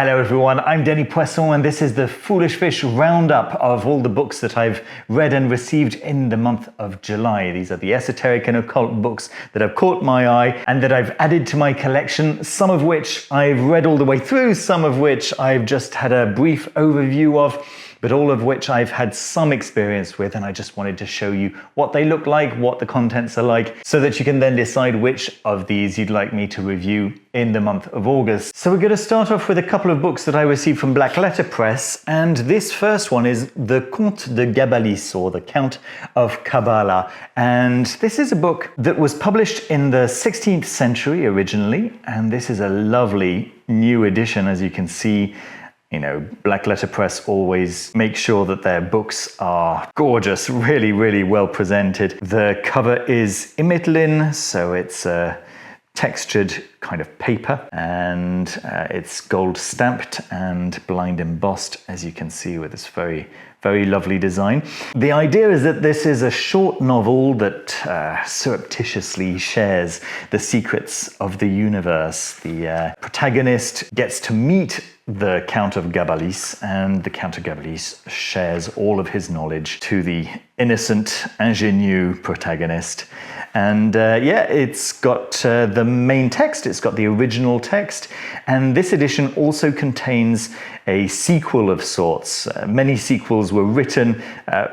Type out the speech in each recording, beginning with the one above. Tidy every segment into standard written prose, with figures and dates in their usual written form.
Hello everyone, I'm Denis Poisson and this is the Foolish Fish Roundup of all the books that I've read and received in the month of July. These are the esoteric and occult books that have caught my eye and that I've added to my collection, some of which I've read all the way through, some of which I've just had a brief overview of, but all of which I've had some experience with, and I just wanted to show you what they look like, what the contents are like, so that you can then decide which of these you'd like me to review in the month of August. So we're going to start off with a couple of books that I received from Black Letter Press, and this first one is the Comte de Gabalis, or the Count of Kabbalah, and this is a book that was published in the 16th century originally, and this is a lovely new edition. As you can see, you know, Black Letter Press always make sure that their books are gorgeous, really, really well presented. The cover is immelin, so it's a textured kind of paper, and it's gold stamped and blind embossed, as you can see, with this very, very lovely design. The idea is that this is a short novel that surreptitiously shares the secrets of the universe. The protagonist gets to meet the Count of Gabalis, and the Count of Gabalis shares all of his knowledge to the innocent, ingénieux protagonist. And yeah, it's got the main text, it's got the original text, and this edition also contains a sequel of sorts. Many sequels were written.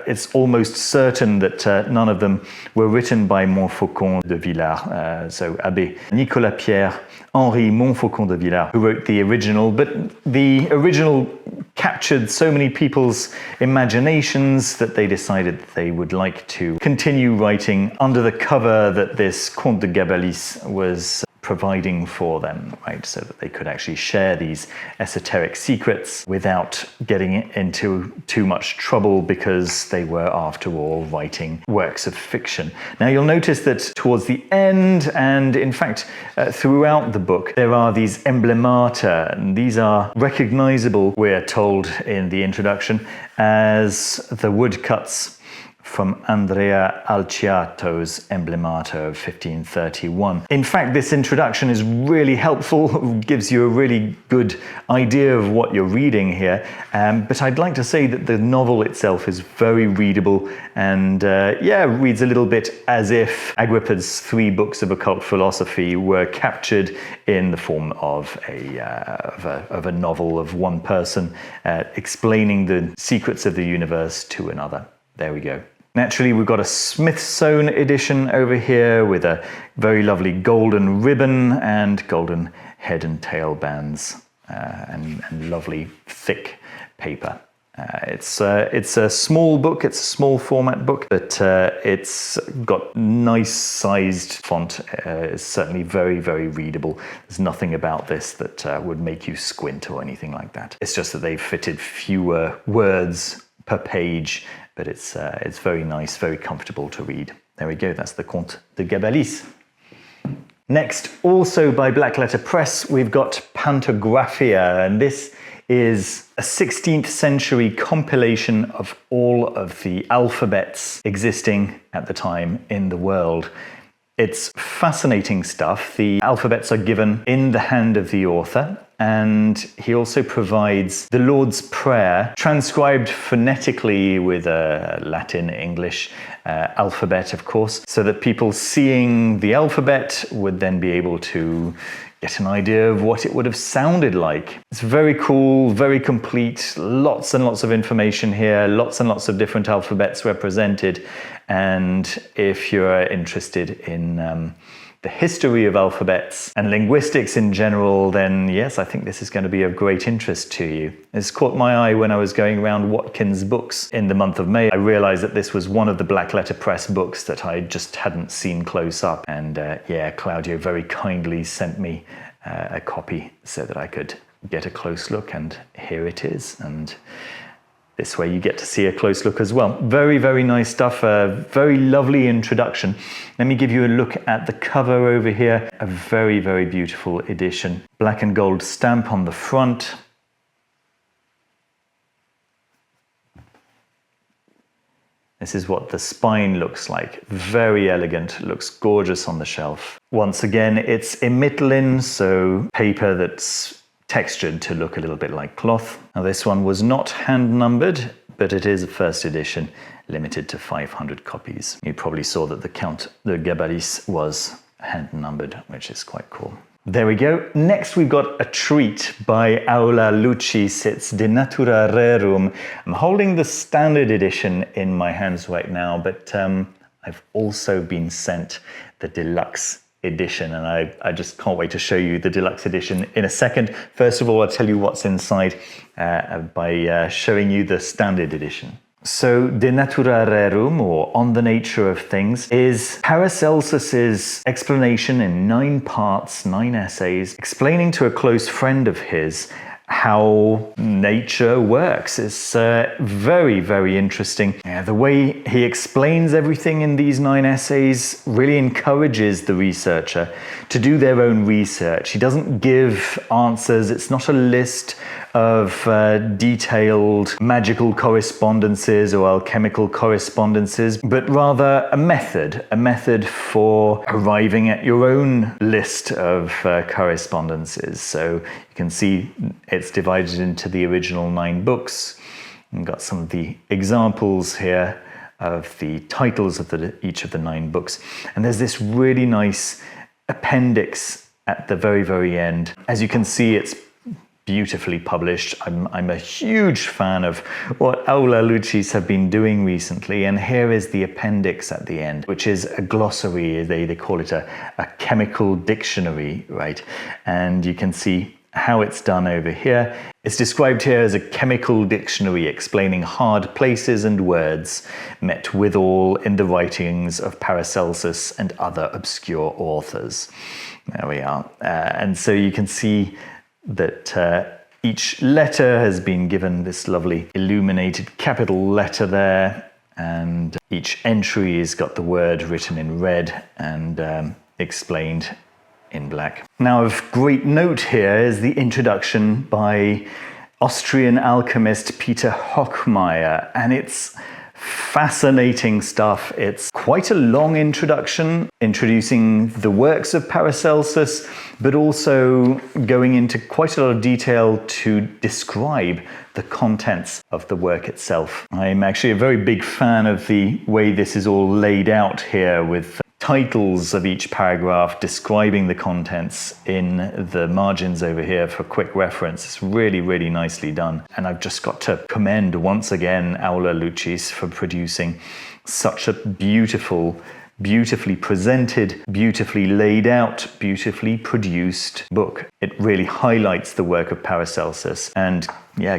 It's almost certain that none of them were written by Montfaucon de Villars, so Abbé Nicolas Pierre Henri Montfaucon de Villars, who wrote the original, but the original captured so many people's imaginations that they decided that they would like to continue writing under the cover that this Comte de Gabalis was providing for them, right? So that they could actually share these esoteric secrets without getting into too much trouble, because they were, after all, writing works of fiction. Now, you'll notice that towards the end, and in fact, throughout the book, there are these emblemata, and these are recognizable, we're told in the introduction, as the woodcuts from Andrea Alciato's emblemata of 1531. In fact, this introduction is really helpful, gives you a really good idea of what you're reading here, but I'd like to say that the novel itself is very readable and yeah, reads a little bit as if Agrippa's 3 books of occult philosophy were captured in the form of a novel of one person explaining the secrets of the universe to another. There we go. Naturally, we've got a Smithsonian edition over here with a very lovely golden ribbon and golden head and tail bands and lovely thick paper. It's a small book, it's a small format book, but it's got nice sized font. It's certainly very, very readable. There's nothing about this that would make you squint or anything like that. It's just that they've fitted fewer words per page, but it's very nice, very comfortable to read. There we go, that's the Comte de Gabalis. Next, also by Black Letter Press, we've got Pantographia, and this is a 16th century compilation of all of the alphabets existing at the time in the world. It's fascinating stuff. The alphabets are given in the hand of the author, and he also provides the Lord's Prayer, transcribed phonetically with a Latin, English alphabet, of course, so that people seeing the alphabet would then be able to get an idea of what it would have sounded like. It's very cool, very complete, lots and lots of information here, lots and lots of different alphabets represented. And if you're interested in the history of alphabets and linguistics in general, then yes, I think this is going to be of great interest to you. It's caught my eye when I was going around Watkins Books in the month of May. I realized that this was one of the Black Letter Press books that I just hadn't seen close up. And yeah, Claudio very kindly sent me a copy so that I could get a close look, and here it is. And this way you get to see a close look as well. Very, very nice stuff, a very lovely introduction. Let me give you a look at the cover over here. A very, very beautiful edition. Black and gold stamp on the front. This is what the spine looks like. Very elegant, looks gorgeous on the shelf. Once again, it's immelin, so paper that's textured to look a little bit like cloth. Now this one was not hand numbered, but it is a first edition, limited to 500 copies. You probably saw that the Comte de Gabalis was hand numbered, which is quite cool. There we go. Next we've got a treat by Aula Lucis. It's De Natura Rerum. I'm holding the standard edition in my hands right now, but I've also been sent the deluxe edition, and I just can't wait to show you the deluxe edition in a second. First of all, I'll tell you what's inside by showing you the standard edition. So, De Natura Rerum, or On the Nature of Things, is Paracelsus's explanation in 9 parts, 9 essays, explaining to a close friend of his how nature works. It's very, very interesting. The way he explains everything in these 9 essays really encourages the researcher to do their own research. He doesn't give answers. It's not a list of detailed magical correspondences or alchemical correspondences, but rather a method for arriving at your own list of correspondences. So you can see it's divided into the original 9 books. We've got some of the examples here of the titles of each of the 9 books. And there's this really nice appendix at the very, very end. As you can see, it's beautifully published. I'm a huge fan of what Aula Lucis have been doing recently, and here is the appendix at the end, which is a glossary. They call it a chemical dictionary, right? And you can see how it's done over here. It's described here as a chemical dictionary explaining hard places and words met withal in the writings of Paracelsus and other obscure authors. There we are. And so you can see that each letter has been given this lovely illuminated capital letter there, and each entry has got the word written in red and explained in black. Now, of great note here is the introduction by Austrian alchemist Peter Hochmeier, and it's fascinating stuff. It's quite a long introduction, introducing the works of Paracelsus, but also going into quite a lot of detail to describe the contents of the work itself. I'm actually a very big fan of the way this is all laid out here, with titles of each paragraph describing the contents in the margins over here for quick reference. It's really, really nicely done. And I've just got to commend once again Aula Lucis for producing such a beautifully presented, beautifully laid out, beautifully produced book. It really highlights the work of Paracelsus and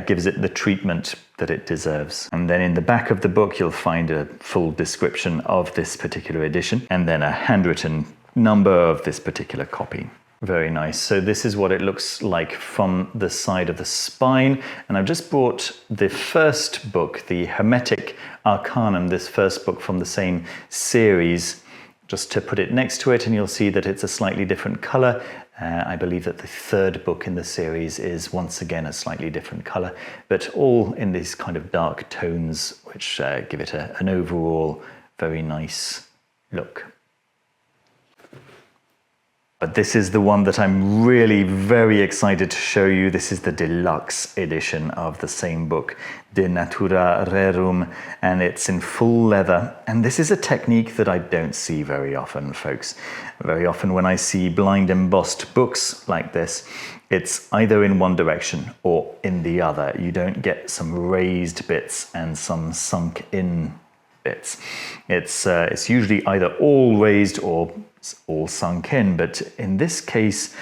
gives it the treatment that it deserves. And then in the back of the book, you'll find a full description of this particular edition and then a handwritten number of this particular copy. Very nice. So this is what it looks like from the side of the spine. And I've just brought the first book, the Hermetic Arcanum, this first book from the same series, just to put it next to it, and you'll see that it's a slightly different color. I believe that the third book in the series is once again a slightly different color, but all in these kind of dark tones, which give it an overall very nice look. But this is the one that I'm really very excited to show you. This is the deluxe edition of the same book, De Natura Rerum, and it's in full leather. And this is a technique that I don't see very often, folks. Very often when I see blind embossed books like this, it's either in one direction or in the other. You don't get some raised bits and some sunk in bits. It's usually either all raised or all sunk in, but in this case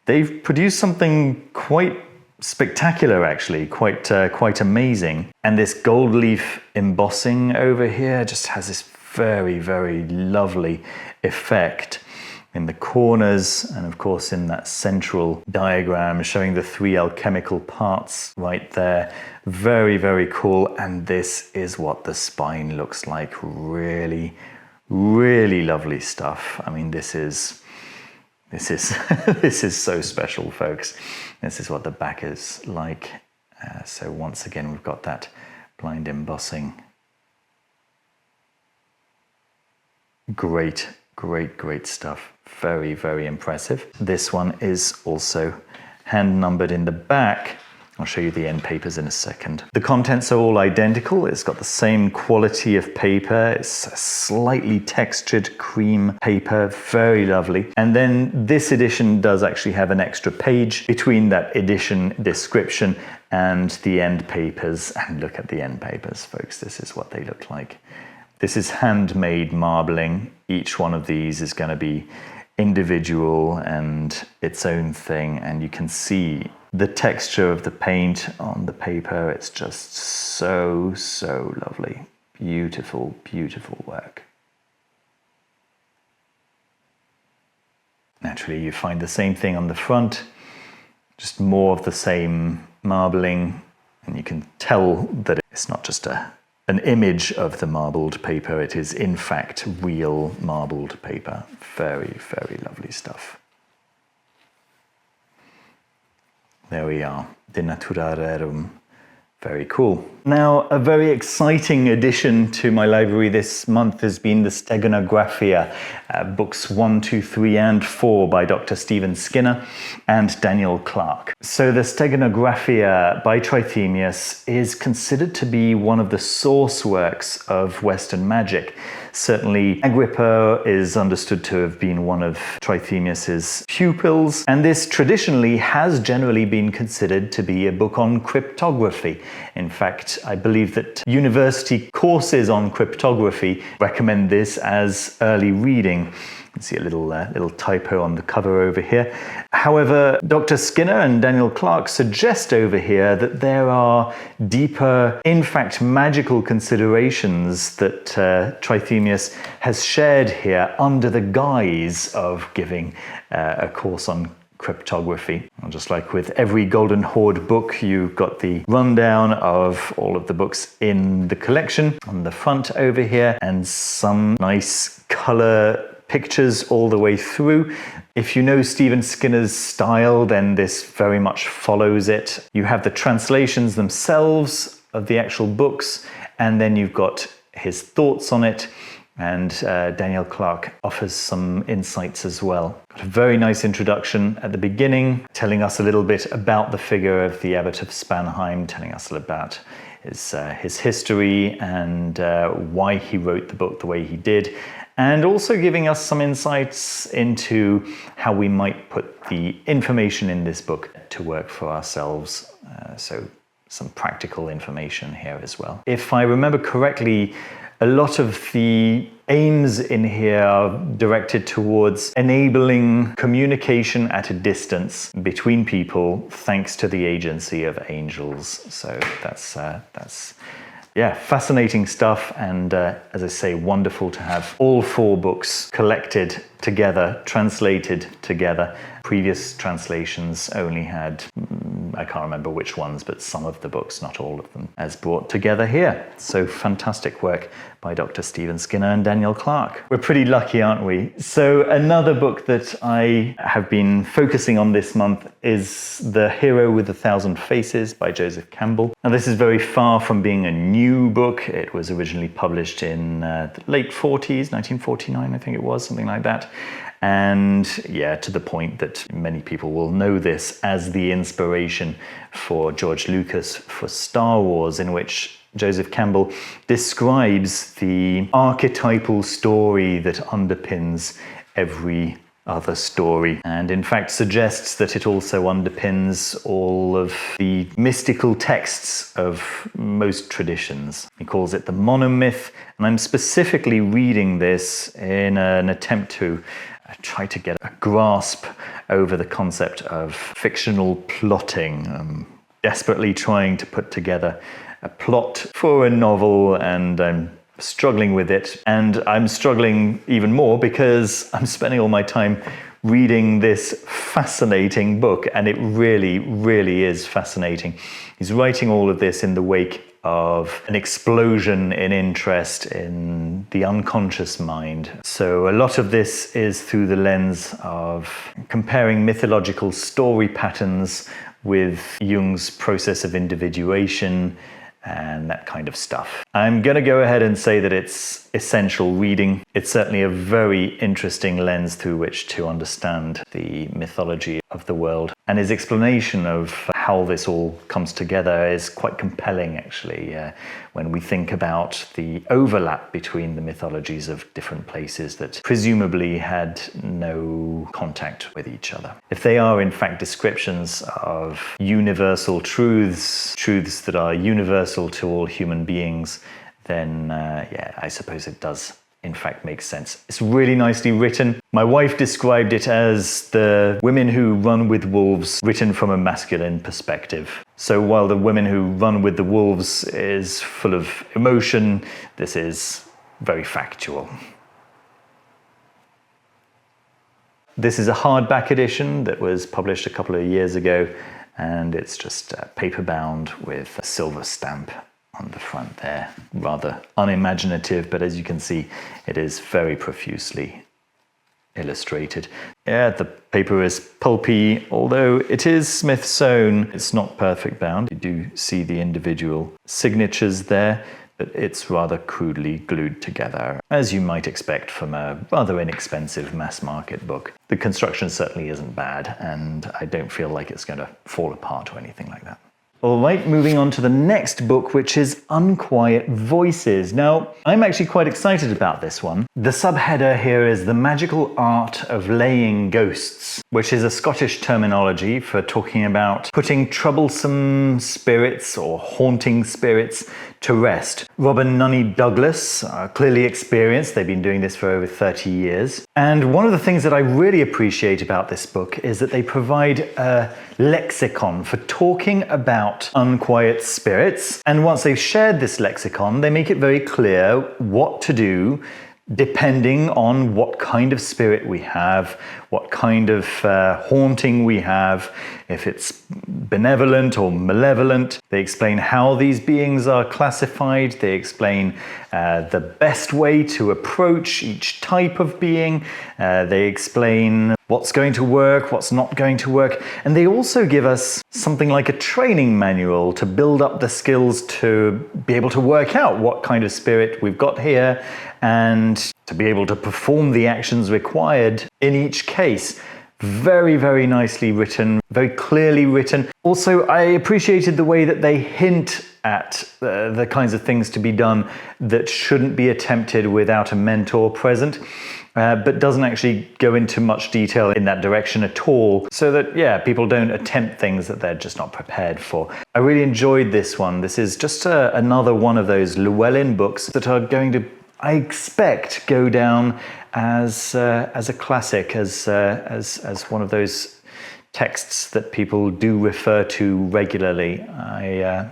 they've produced something quite spectacular, actually, quite amazing. And this gold leaf embossing over here just has this very, very lovely effect in the corners, and of course in that central diagram showing the 3 alchemical parts right there. Very, very cool. And this is what the spine looks like. Really, really lovely stuff. I mean, this is this is so special, folks. This is what the back is like. So once again, we've got that blind embossing. Great stuff. Very, very impressive. This one is also hand numbered in the back. I'll show you the end papers in a second. The contents are all identical. It's got the same quality of paper. It's a slightly textured cream paper, very lovely. And then this edition does actually have an extra page between that edition description and the end papers. And look at the end papers, folks. This is what they look like. This is handmade marbling. Each one of these is going to be individual and its own thing, and you can see the texture of the paint on the paper. It's just so lovely. Beautiful, beautiful work. Naturally, you find the same thing on the front, just more of the same marbling, and you can tell that it's not just an image of the marbled paper. It is in fact real marbled paper. Very, very lovely stuff. There we are, the Natura Rerum. Very cool. Now, a very exciting addition to my library this month has been the Steganographia, books 1, 2, 3, and 4 by Dr. Stephen Skinner and Daniel Clark. So the Steganographia by Trithemius is considered to be one of the source works of Western magic. Certainly, Agrippa is understood to have been one of Trithemius's pupils, and this traditionally has generally been considered to be a book on cryptography. In fact, I believe that university courses on cryptography recommend this as early reading. You can see a little typo on the cover over here. However, Dr. Skinner and Daniel Clark suggest over here that there are deeper, in fact, magical considerations that Trithemius has shared here under the guise of giving a course on cryptography. Just like with every Golden Horde book, you've got the rundown of all of the books in the collection on the front over here, and some nice color pictures all the way through. If you know Stephen Skinner's style, then this very much follows it. You have the translations themselves of the actual books, and then you've got his thoughts on it, and Daniel Clark offers some insights as well. Got a very nice introduction at the beginning, telling us a little bit about the figure of the Abbot of Spanheim, telling us about his history and why he wrote the book the way he did, and also giving us some insights into how we might put the information in this book to work for ourselves. So some practical information here as well. If I remember correctly, a lot of the aims in here are directed towards enabling communication at a distance between people thanks to the agency of angels. So that's fascinating stuff, and as I say, wonderful to have all 4 books collected together, translated together. Previous translations only had, I can't remember which ones, but some of the books, not all of them, as brought together here. So fantastic work by Dr. Stephen Skinner and Daniel Clark. We're pretty lucky, aren't we? So another book that I have been focusing on this month is The Hero with a Thousand Faces by Joseph Campbell. Now, this is very far from being a new book. It was originally published in the late 40s, 1949, I think it was, something like that. And to the point that many people will know this as the inspiration for George Lucas for Star Wars, in which Joseph Campbell describes the archetypal story that underpins every other story, and in fact suggests that it also underpins all of the mystical texts of most traditions. He calls it the monomyth, and I'm specifically reading this in an attempt to try to get a grasp over the concept of fictional plotting. I'm desperately trying to put together a plot for a novel, and I'm struggling with it. And I'm struggling even more because I'm spending all my time reading this fascinating book, and it really, really is fascinating. He's writing all of this in the wake of an explosion in interest in the unconscious mind. So a lot of this is through the lens of comparing mythological story patterns with Jung's process of individuation and that kind of stuff. I'm going to go ahead and say that it's essential reading. It's certainly a very interesting lens through which to understand the mythology of the world. And his explanation of how this all comes together is quite compelling, actually, when we think about the overlap between the mythologies of different places that presumably had no contact with each other. If they are, in fact, descriptions of universal truths, truths that are universal to all human beings, then, yeah, I suppose it does in fact makes sense. It's really nicely written. My wife described it as the women who run with wolves written from a masculine perspective. So while the women who run with the wolves is full of emotion, this is very factual. This is a hardback edition that was published a couple of years ago, and it's just paper bound with a silver stamp on the front there. Rather unimaginative, but as you can see, it is very profusely illustrated. Yeah, the paper is pulpy, although it is Smith sewn. It's not perfect bound. You do see the individual signatures there, but it's rather crudely glued together, as you might expect from a rather inexpensive mass market book. The construction certainly isn't bad, and I don't feel like it's going to fall apart or anything like that. All right, moving on to the next book, which is Unquiet Voices. Now, I'm actually quite excited about this one. The subheader here is The Magical Art of Laying Ghosts, which is a Scottish terminology for talking about putting troublesome spirits or haunting spirits to rest. Rob and Nunny Douglas are clearly experienced. They've been doing this for over 30 years. And one of the things that I really appreciate about this book is that they provide a lexicon for talking about unquiet spirits. And once they've shared this lexicon, they make it very clear what to do depending on what kind of spirit we have, what kind of haunting we have, if it's benevolent or malevolent. They explain how these beings are classified. They explain the best way to approach each type of being. They explain what's going to work, what's not going to work. And they also give us something like a training manual to build up the skills to be able to work out what kind of spirit we've got here and to be able to perform the actions required in each case. Very, very nicely written, very clearly written. Also, I appreciated the way that they hint at the kinds of things to be done that shouldn't be attempted without a mentor present, but doesn't actually go into much detail in that direction at all, so that, yeah, people don't attempt things that they're just not prepared for. I really enjoyed this one. This is just another one of those Llewellyn books that are going to, I expect, go down as a classic, as one of those texts that people do refer to regularly. I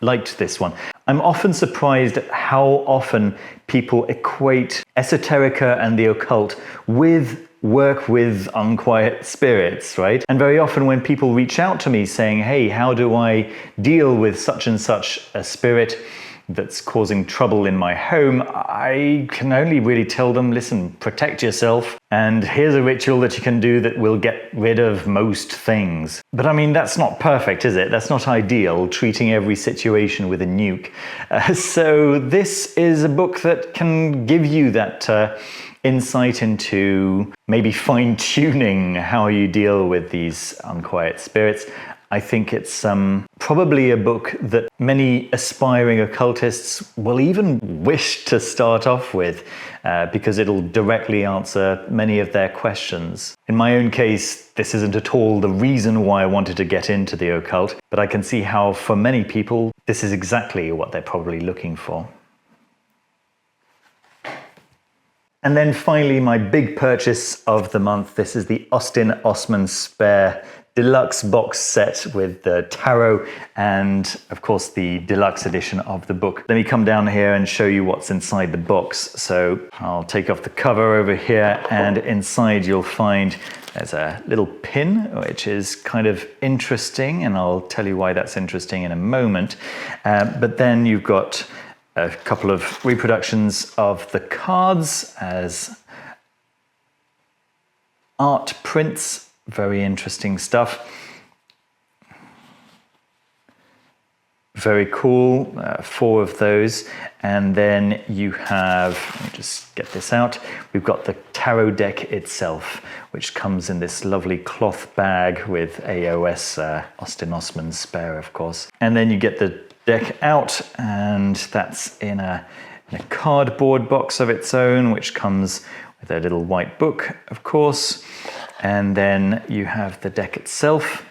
liked this one. I'm often surprised at how often people equate esoterica and the occult with work with unquiet spirits, right? And very often when people reach out to me saying, hey, how do I deal with such and such a spirit that's causing trouble in my home, I can only really tell them, listen, protect yourself, and here's a ritual that you can do that will get rid of most things. But I mean, that's not perfect, is it? That's not ideal, treating every situation with a nuke. So this is a book that can give you that insight into maybe fine-tuning how you deal with these unquiet spirits. I think it's probably a book that many aspiring occultists will even wish to start off with because it'll directly answer many of their questions. In my own case, this isn't at all the reason why I wanted to get into the occult, but I can see how for many people, this is exactly what they're probably looking for. And then finally, my big purchase of the month. This is the Austin Osman Spare deluxe box set with the tarot and, of course, the deluxe edition of the book. Let me come down here and show you what's inside the box. So I'll take off the cover over here, and inside you'll find there's a little pin, which is kind of interesting, and I'll tell you why that's interesting in a moment. But then you've got a couple of reproductions of the cards as art prints. Very interesting stuff. Very cool, 4 of those. And then you have, let me just get this out, we've got the tarot deck itself, which comes in this lovely cloth bag with AOS, Austin Osman spare, of course. And then you get the deck out, and that's in a cardboard box of its own, which comes with a little white book, of course. And then you have the deck itself.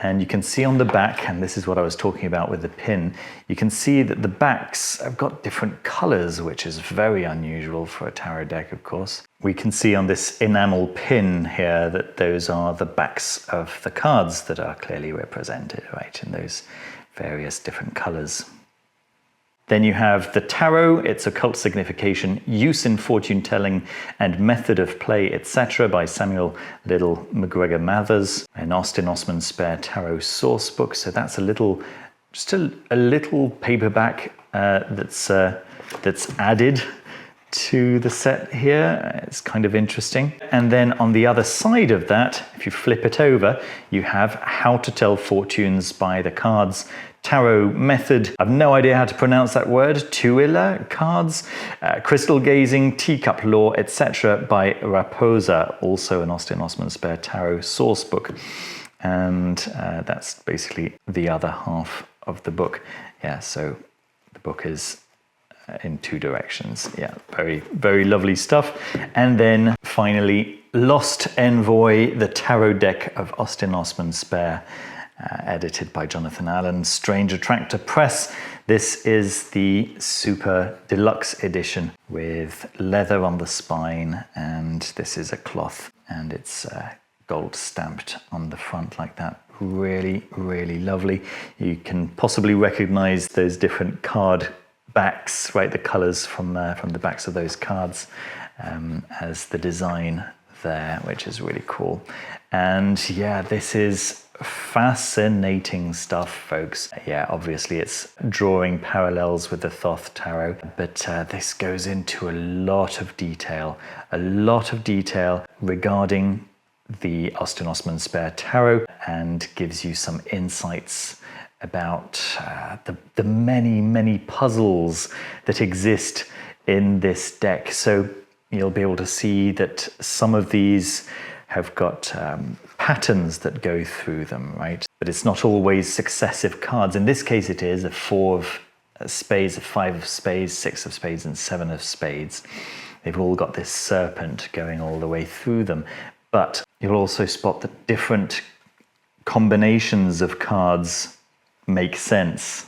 And you can see on the back, and this is what I was talking about with the pin, you can see that the backs have got different colors, which is very unusual for a tarot deck, of course. We can see on this enamel pin here that those are the backs of the cards that are clearly represented, right, in those various different colors. Then you have the tarot, its occult signification, use in fortune telling and method of play, etc. by Samuel Liddell McGregor Mathers, an Austin Osman spare tarot source book. So that's just a little paperback that's added to the set here. It's kind of interesting. And then on the other side of that, if you flip it over, you have How to Tell Fortunes by the Cards Tarot Method. I've no idea how to pronounce that word. Tuila cards, crystal gazing, teacup lore, etc. by Raposa, also an Austin Osman spare tarot source book. And that's basically the other half of the book. Yeah, so the book is in 2 directions. Yeah, very, very lovely stuff. And then finally, Lost Envoy, the tarot deck of Austin Osman spare, edited by Jonathan Allen, Strange Attractor Press. This is the super deluxe edition with leather on the spine, and this is a cloth, and it's gold stamped on the front like that. Really, really lovely. You can possibly recognize those different card backs, right? The colors from the backs of those cards as the design there, which is really cool. And yeah, this is fascinating stuff, folks. Yeah, obviously it's drawing parallels with the Thoth Tarot, but this goes into a lot of detail regarding the Austin Osman spare tarot, and gives you some insights about the many, many puzzles that exist in this deck. So you'll be able to see that some of these have got patterns that go through them, right? But it's not always successive cards. In this case, it is a 4 of spades, a 5 of spades, 6 of spades, and 7 of spades. They've all got this serpent going all the way through them. But you'll also spot that different combinations of cards make sense,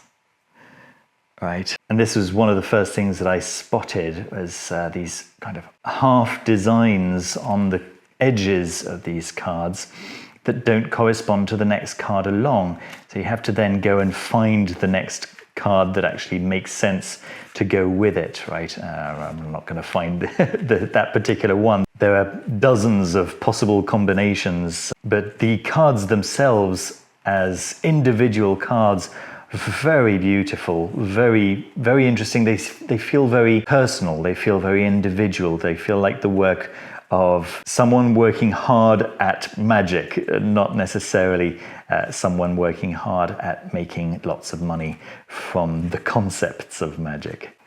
right? And this was one of the first things that I spotted, was these kind of half designs on the edges of these cards that don't correspond to the next card along. So you have to then go and find the next card that actually makes sense to go with it, right? I'm not going to find that particular one. There are dozens of possible combinations, but the cards themselves as individual cards, very beautiful, very, very interesting. They feel very personal. They feel very individual. They feel like the work of someone working hard at magic, not necessarily someone working hard at making lots of money from the concepts of magic.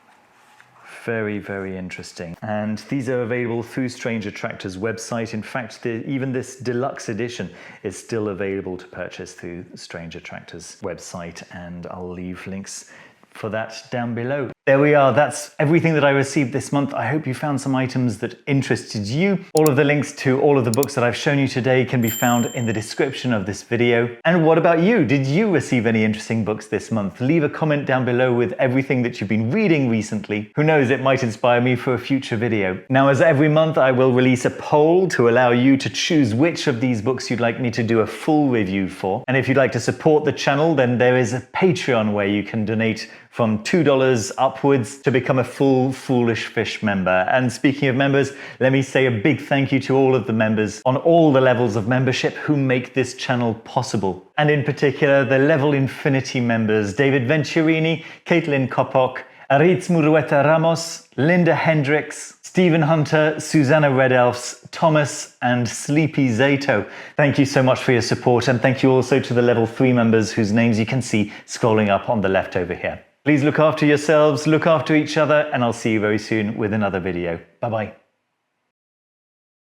Very, very interesting. And these are available through Strange Attractor's website. In fact, even this deluxe edition is still available to purchase through Strange Attractor's website, and I'll leave links for that down below. There we are, that's everything that I received this month. I hope you found some items that interested you. All of the links to all of the books that I've shown you today can be found in the description of this video. And what about you? Did you receive any interesting books this month? Leave a comment down below with everything that you've been reading recently. Who knows, it might inspire me for a future video. Now, as every month, I will release a poll to allow you to choose which of these books you'd like me to do a full review for. And if you'd like to support the channel, then there is a Patreon where you can donate from $2 upwards to become a full Foolish Fish member. And speaking of members, let me say a big thank you to all of the members on all the levels of membership who make this channel possible. And in particular, the Level Infinity members, David Venturini, Caitlin Kopok, Aritz Murueta Ramos, Linda Hendricks, Stephen Hunter, Susanna Red Elves, Thomas, and Sleepy Zato. Thank you so much for your support, and thank you also to the Level 3 members whose names you can see scrolling up on the left over here. Please look after yourselves, look after each other, and I'll see you very soon with another video. Bye-bye.